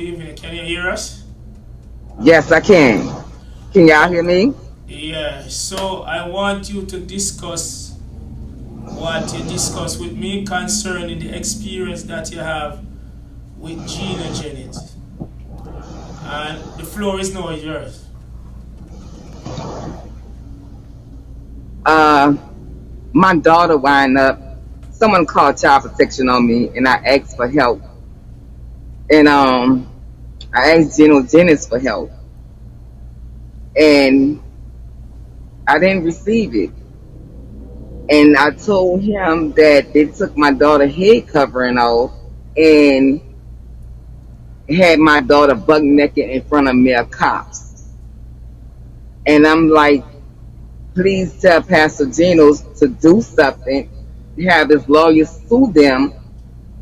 good evening. Can you hear us? Yes, I can. Can y'all hear me? Yeah, so I want you to discuss what you discussed with me concerning the experience that you have with Gino Jennings. And the floor is now yours. Uh, my daughter wind up. Someone called child protection on me, and I asked for help. And I asked Gino Jennings for help, and I didn't receive it. And I told him that they took my daughter head covering off and had my daughter buck naked in front of male cops. And I'm like, please tell Pastor Gino to do something, have his lawyers sue them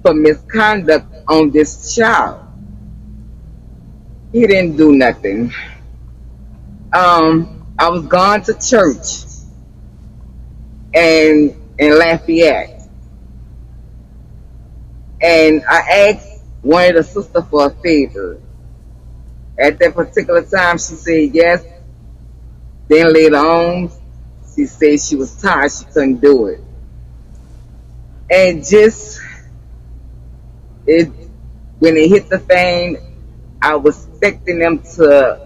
for misconduct on this child. He didn't do nothing. I was gone to church and in Lafayette, and I asked one of the sisters for a favor. At that particular time, she said yes. Then later on, she said she was tired, she couldn't do it, and just it when it hit the fan, I was expecting them to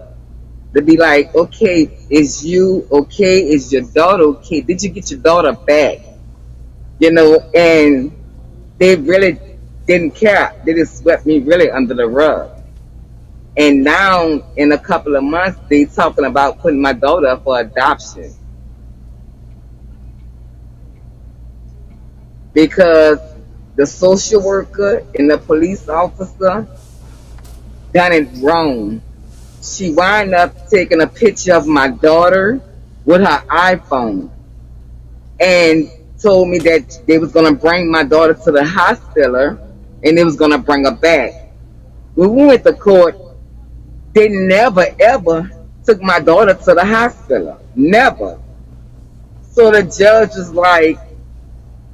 be like, okay, is you okay? Is your daughter okay? Did you get your daughter back? And they really didn't care. They just swept me really under the rug. And now, in a couple of months, they talking about putting my daughter up for adoption because the social worker and the police officer done it wrong. She wound up taking a picture of my daughter with her iPhone and told me that they was gonna bring my daughter to the hospital and they was gonna bring her back. When we went to court, they never ever took my daughter to the hospital. Never. So the judge was like,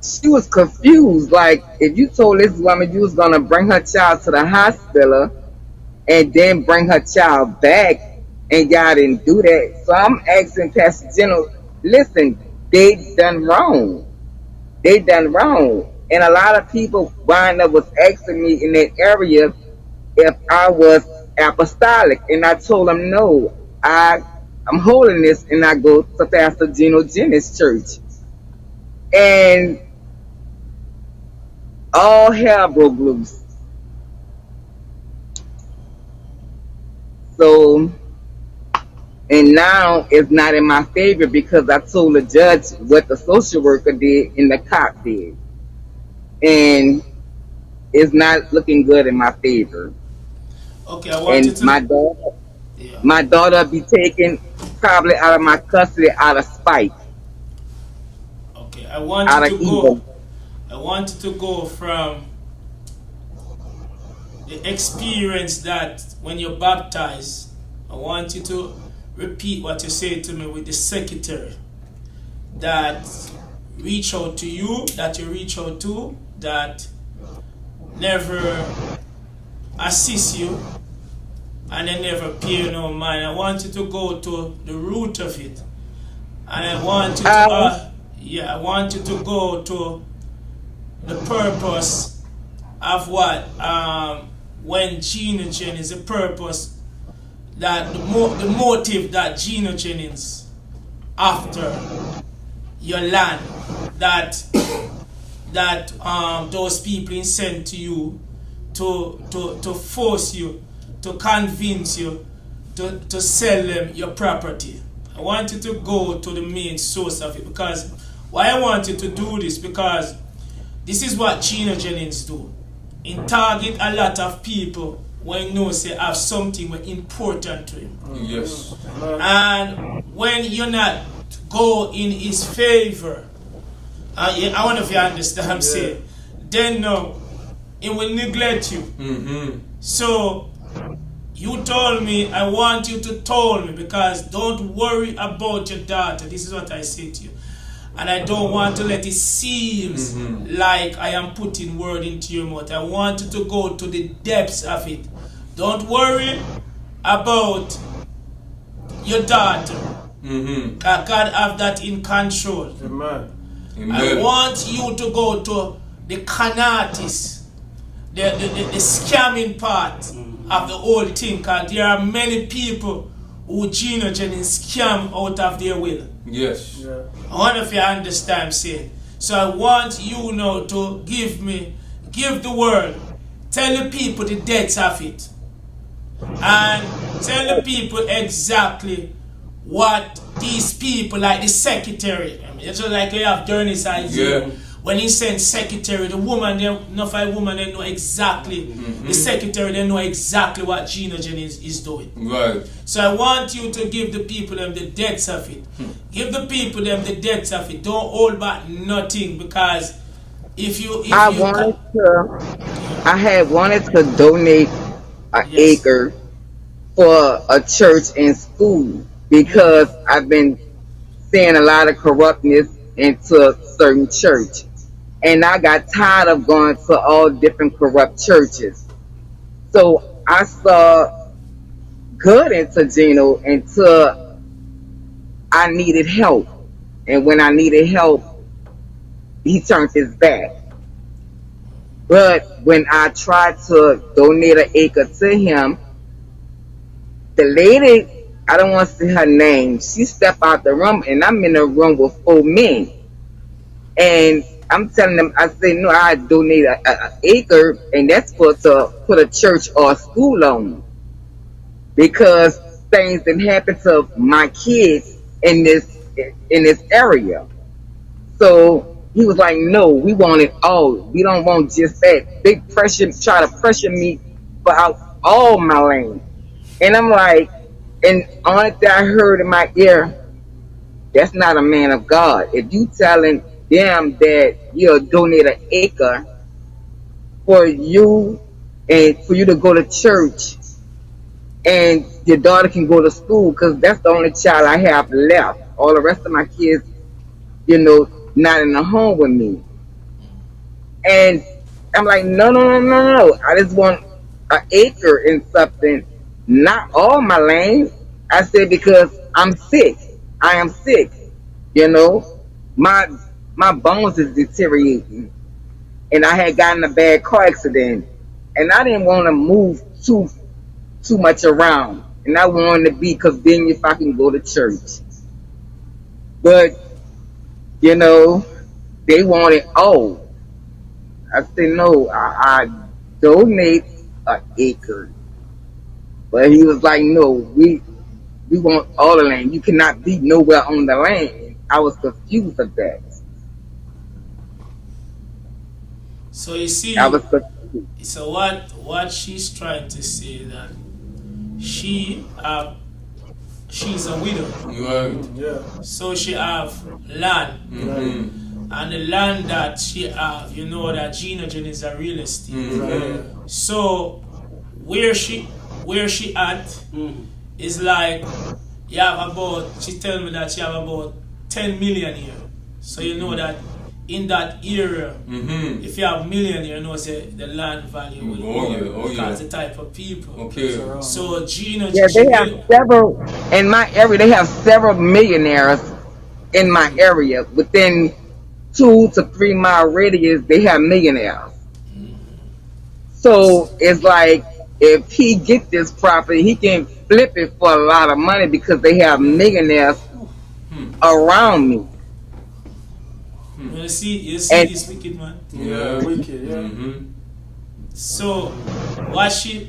she was confused. Like, if you told this woman you was gonna bring her child to the hospital and then bring her child back, and y'all didn't do that. So I'm asking Pastor Gino, listen, they done wrong. They done wrong. And a lot of people wind up was asking me in that area if I was apostolic. And I told them no. I'm holding this and I go to Pastor Gino Jennings church. And all hell broke loose. So and now it's not in my favor because I told the judge what the social worker did and the cop did. And it's not looking good in my favor. Okay, I want you And to. Yeah. my daughter be taken probably out of my custody out of spite, Okay, I want you out of to go. evil. I want you to go from the experience that when you're baptized. I want you to repeat what you said to me with the secretary that reach out to you, that you reach out to, that never assist you, and they never pay you no mind. I want you to go to the root of it, and I want you to, Um, yeah, I want you to go to the purpose of what, when Gino Jennings, the purpose that the motive that Gino Jennings after your land, that those people sent to you to force you, to convince you to sell them your property. I want you to go to the main source of it, because why I want you to do this, because this is what Gino Jennings do. In target a lot of people when you know say have something important to him. Yes. And when you're not go in his favor, I wonder if you understand what I'm saying, then no, it will neglect you. Mm-hmm. So you told me, I want you to tell me, because don't worry about your daughter. This is what I say to you. And I don't want to let it seem like I am putting word into your mouth. I want you to go to the depths of it. Don't worry about your daughter. God have that in control. Amen. I want you to go to the canartis, the scamming part of the whole thing, because there are many people who Gino Jennings scam out of their will. Yes. Yeah. I wonder if you understand what I'm saying. So I want you now to give the word, tell the people the depths of it, and tell the people exactly what these people, like the secretary, I mean, it's just like you have Jennings idea. Yeah. When he sent secretary, the woman, they know exactly, the secretary, they know exactly what Gino Jennings is doing. Right. So I want you to give the people them the depths of it. Give the people them the depths of it. Don't hold back nothing, because I had wanted to donate an Yes. acre for a church and school because I've been seeing a lot of corruptness into certain church. And I got tired of going to all different corrupt churches. So I saw good into Gino until I needed help. And when I needed help, he turned his back. But when I tried to donate an acre to him, the lady, I don't want to say her name, she stepped out the room and I'm in a room with 4 men. And I'm telling them, I say, no, I donate an acre, and that's for to put a church or a school on. Because things that happen to my kids in this area. So he was like, no, we want it all. We don't want just that. Big pressure, try to pressure me for out all my land. And I'm like, and only thing I heard in my ear, that's not a man of God. If you telling them that you'll donate an acre for you and for you to go to church and your daughter can go to school, because that's the only child I have left. All the rest of my kids, not in the home with me. And I'm like, no. I just want an acre and something, not all my land. I said, because I'm sick. I am sick. My bones is deteriorating. And I had gotten a bad car accident. And I didn't want to move too much around. And I wanted to be convenient if I can go to church. But, they wanted all. I said, no, I donate an acre. But he was like, no, we want all the land. You cannot be nowhere on the land. I was confused of that. So you see, I was confused. so what she's trying to say that she's a widow. Right. Yeah. So she have land. And the land that she have, that Gino Jennings is a real estate. So where she at is like, you have about, she tell me that she have about 10 million here. So you know that in that area, if you have million here, say the land value will go because the type of people. Okay. So Gino, Yeah, they have several, in my area, they have several millionaires in my area. Within 2 to 3 mile radius, they have millionaires. So it's like, if he get this property, he can flip it for a lot of money because they have millionaires around me. You see And- this wicked man. Yeah. Wicked, yeah. So what she's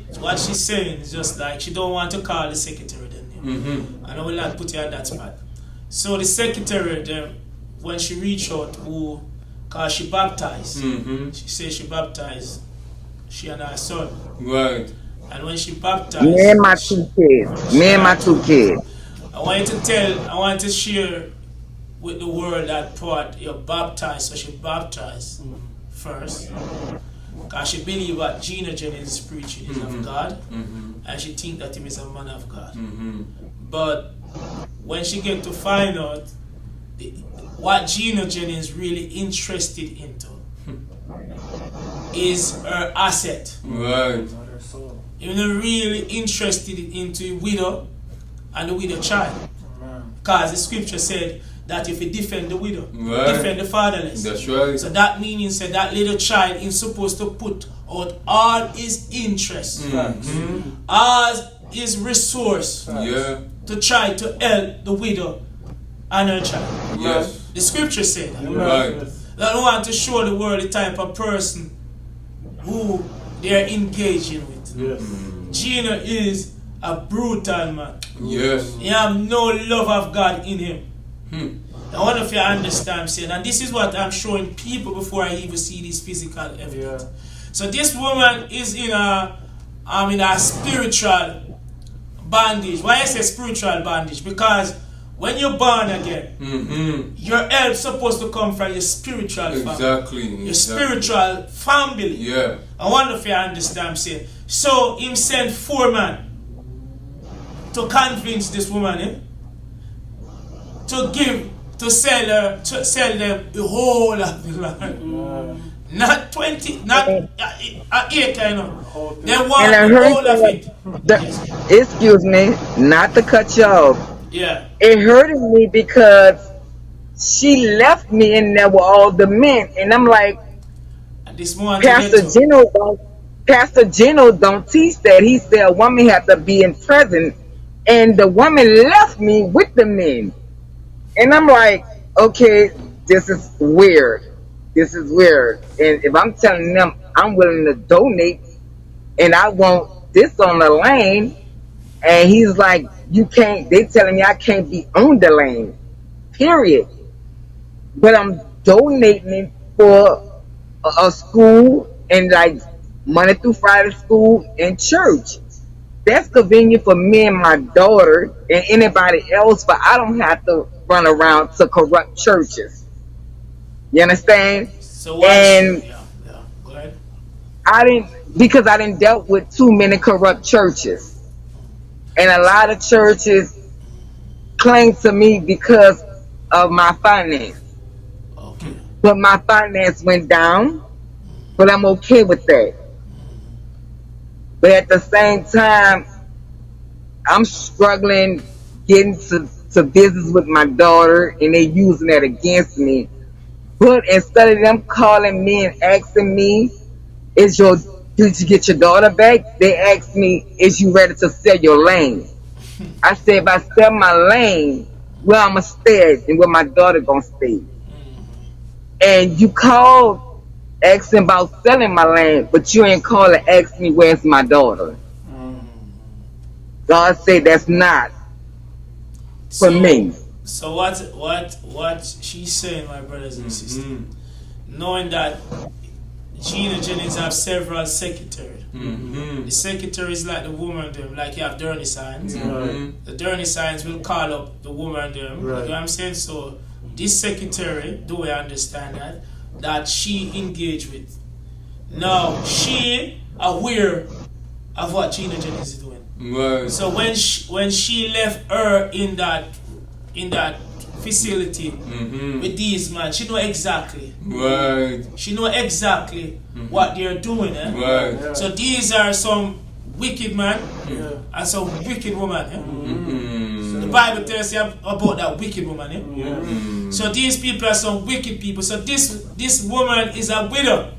saying is just like she don't want to call the secretary then. And I will not put you on that spot. So the secretary then, when she reached out, cause she baptized. She said she baptized she and her son. Right. And when she baptized, Me and my 2 kids. I want to share with the world that part you're baptized. So she baptized first, because she believe what Gino Jennings is preaching is of God, and she think that him is a man of God. But when she get to find out what Gino Jennings really interested into is her asset. Right. Not her soul. You're not really interested into the widow and the widow child. Because the scripture said that if you defend the widow, defend the fatherless. That's right. So that meaning said that little child is supposed to put out all his interest, all his resource to try to help the widow and her child. Yes. The scripture said that. Right. I don't want to show the world the type of person who they are engaging with. Yes. Gino is a brutal man. Yes. He has no love of God in him. I wonder if you understand, saying, and this is what I'm showing people before I even see this physical evidence. So this woman is in a spiritual bondage. Why I say spiritual bondage? Because when you're born again, your help supposed to come from your spiritual family. Exactly. Your spiritual family. Yeah. I wonder if you understand, saying. So him sent 4 men to convince this woman, to sell them the whole of the land. Not 20, not an acre, you know. They want the whole of it. Excuse me, not to cut you off. Yeah. It hurted me because she left me in there with all the men, and I'm like, And this morning, Pastor Gino don't teach that. He said a woman has to be in present, and the woman left me with the men, and I'm like, okay, this is weird. This is weird. And if I'm telling them I'm willing to donate, and I want this on the lane, and he's like, you can't. They telling me I can't be on the lane. Period. But I'm donating it for a school and like Monday through Friday school and church. That's convenient for me and my daughter and anybody else, but I don't have to run around to corrupt churches. You understand? So what? And Go ahead. I didn't dealt with too many corrupt churches. And a lot of churches cling to me because of my finance. Okay. But my finance went down, but I'm okay with that. But at the same time, I'm struggling getting to business with my daughter, and they using that against me. But instead of them calling me and asking me, did you get your daughter back? They asked me, is you ready to sell your lane? I said, if I sell my lane, where I'ma stay and where my daughter gonna stay. And you called asking about selling my land, but you ain't call and ask me where's my daughter. God said that's not for me. So what she's saying, my brothers and sisters, knowing that Gino Jennings have several secretaries. The secretary is like the woman them, like you have dirty signs. The dirty signs will call up the woman them. You know what I'm saying? So this secretary, do I understand that she engaged with. Now she aware of what Gino Jennings is doing. Right. So when she left her in that facility with these men, she know exactly. Right. She know exactly what they're doing. Right. So these are some wicked men and some wicked woman. So the Bible tells you about that wicked woman. So these people are some wicked people. So this woman is a widow.